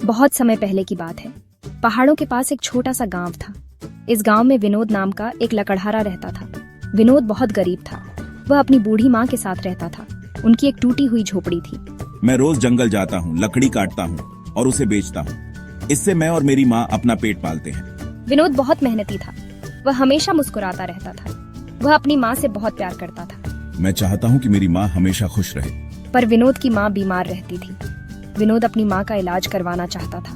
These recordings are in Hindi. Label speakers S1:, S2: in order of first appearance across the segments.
S1: बहुत समय पहले की बात है। पहाड़ों के पास एक छोटा सा गांव था। इस गांव में विनोद नाम का एक लकड़हारा रहता था। विनोद बहुत गरीब था। वह अपनी बूढ़ी माँ के साथ रहता था। उनकी एक टूटी हुई झोपड़ी थी।
S2: मैं रोज जंगल जाता हूँ, लकड़ी काटता हूँ और उसे बेचता हूँ। इससे मैं और मेरी माँ अपना पेट पालते हैं।
S1: विनोद बहुत मेहनती था। वह हमेशा मुस्कुराता रहता था। वह अपनी माँ से बहुत प्यार करता था।
S2: मैं चाहता हूँ कि मेरी माँ हमेशा खुश रहे।
S1: पर विनोद की माँ बीमार रहती थी। विनोद अपनी माँ का इलाज करवाना चाहता था,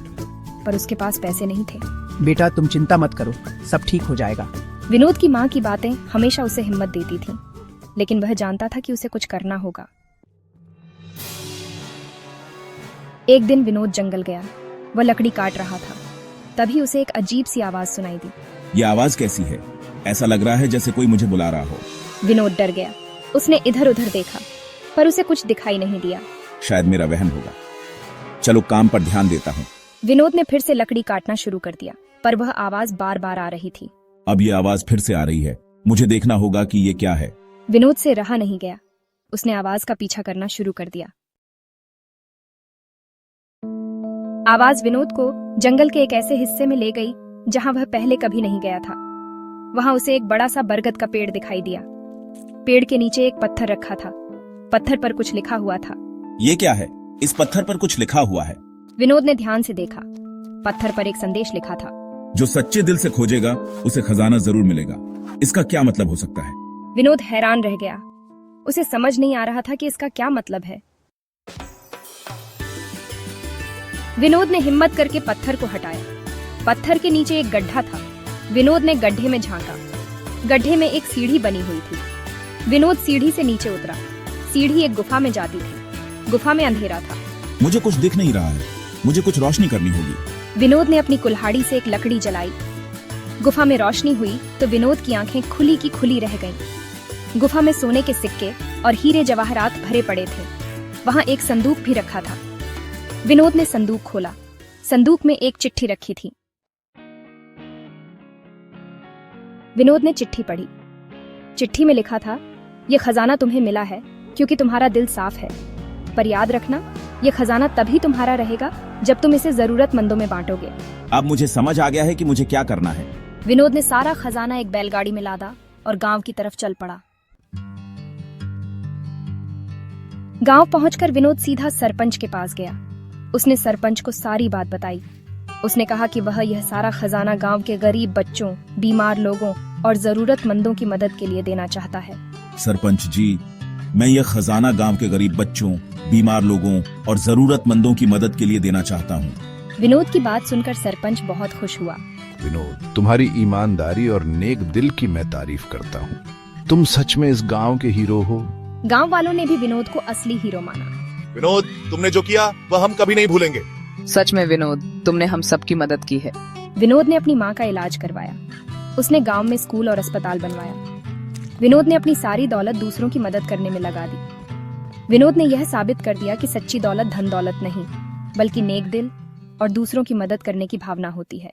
S1: पर उसके पास पैसे नहीं थे।
S3: बेटा तुम चिंता मत करो, सब ठीक हो जाएगा।
S1: विनोद की माँ की बातें हमेशा उसे हिम्मत देती थीं, लेकिन वह जानता था कि उसे कुछ करना होगा। एक दिन विनोद जंगल गया। वह लकड़ी काट रहा था। तभी उसे एक अजीब सी आवाज सुनाई दी।
S2: ये आवाज कैसी है? ऐसा लग रहा है जैसे कोई मुझे बुला रहा हो।
S1: विनोद डर गया। उसने इधर उधर देखा, पर उसे कुछ दिखाई नहीं दिया।
S2: शायद मेरा वहम होगा। चलो काम पर ध्यान देता हूँ।
S1: विनोद ने फिर से लकड़ी काटना शुरू कर दिया, पर वह आवाज बार बार आ रही थी।
S2: अब ये आवाज फिर से आ रही है। मुझे देखना होगा कि ये क्या है।
S1: विनोद से रहा नहीं गया। उसने आवाज का पीछा करना शुरू कर दिया। आवाज विनोद को जंगल के एक ऐसे हिस्से में ले गई जहां वह पहले कभी नहीं गया था। वहां उसे एक बड़ा सा बरगद का पेड़ दिखाई दिया। पेड़ के नीचे एक पत्थर रखा था। पत्थर पर कुछ लिखा हुआ था।
S2: ये क्या है? इस पत्थर पर कुछ लिखा हुआ है।
S1: विनोद ने ध्यान से देखा। पत्थर पर एक संदेश लिखा था।
S2: जो सच्चे दिल से खोजेगा उसे खजाना जरूर मिलेगा। इसका क्या मतलब हो सकता है?
S1: विनोद हैरान रह गया। उसे समझ नहीं आ रहा था कि इसका क्या मतलब है। विनोद ने हिम्मत करके पत्थर को हटाया। पत्थर के नीचे एक गड्ढा था। विनोद ने गड्ढे में झांका। गड्ढे में एक सीढ़ी बनी हुई थी। विनोद सीढ़ी से नीचे उतरा। सीढ़ी एक गुफा में जाती थी। गुफा में अंधेरा था।
S2: मुझे कुछ दिख नहीं रहा है। मुझे कुछ रोशनी करनी होगी।
S1: विनोद ने अपनी कुल्हाड़ी से एक लकड़ी जलाई। गुफा में रोशनी हुई तो विनोद की आंखें खुली की खुली रह गईं। गुफा में सोने के सिक्के और हीरे जवाहरात भरे पड़े थे। वहां एक संदूक भी रखा था। विनोद ने संदूक खोला। संदूक में एक चिट्ठी रखी थी। विनोद ने चिट्ठी पढ़ी। चिट्ठी में लिखा था, यह खजाना तुम्हें मिला है क्योंकि तुम्हारा दिल साफ है। पर याद रखना, यह खजाना तभी तुम्हारा रहेगा जब तुम इसे जरूरतमंदों में बांटोगे।
S2: अब मुझे समझ आ गया है कि मुझे क्या करना है।
S1: विनोद ने सारा खजाना एक बैलगाड़ी में लादा और गांव की तरफ चल पड़ा। गांव पहुंचकर विनोद सीधा सरपंच के पास गया। उसने सरपंच को सारी बात बताई। उसने कहा कि वह यह सारा खजाना गांव के गरीब बच्चों, बीमार लोगों और जरूरतमंदों की मदद के लिए देना चाहता है।
S2: सरपंच जी, मैं यह खजाना गांव के गरीब बच्चों, बीमार लोगों और जरूरतमंदों की मदद के लिए देना चाहता हूँ।
S1: विनोद की बात सुनकर सरपंच बहुत खुश हुआ।
S4: विनोद, तुम्हारी ईमानदारी और नेक दिल की मैं तारीफ करता हूँ। तुम सच में इस गांव के हीरो हो।
S1: गांव वालों ने भी विनोद को असली हीरो माना।
S5: विनोद, तुमने जो किया वह हम कभी नहीं भूलेंगे।
S6: सच में विनोद, तुमने हम सबकी मदद की है।
S1: विनोद ने अपनी माँ का इलाज करवाया। उसने गांव में स्कूल और अस्पताल बनवाया। विनोद ने अपनी सारी दौलत दूसरों की मदद करने में लगा दी। विनोद ने यह साबित कर दिया कि सच्ची दौलत धन दौलत नहीं, बल्कि नेक दिल और दूसरों की मदद करने की भावना होती है।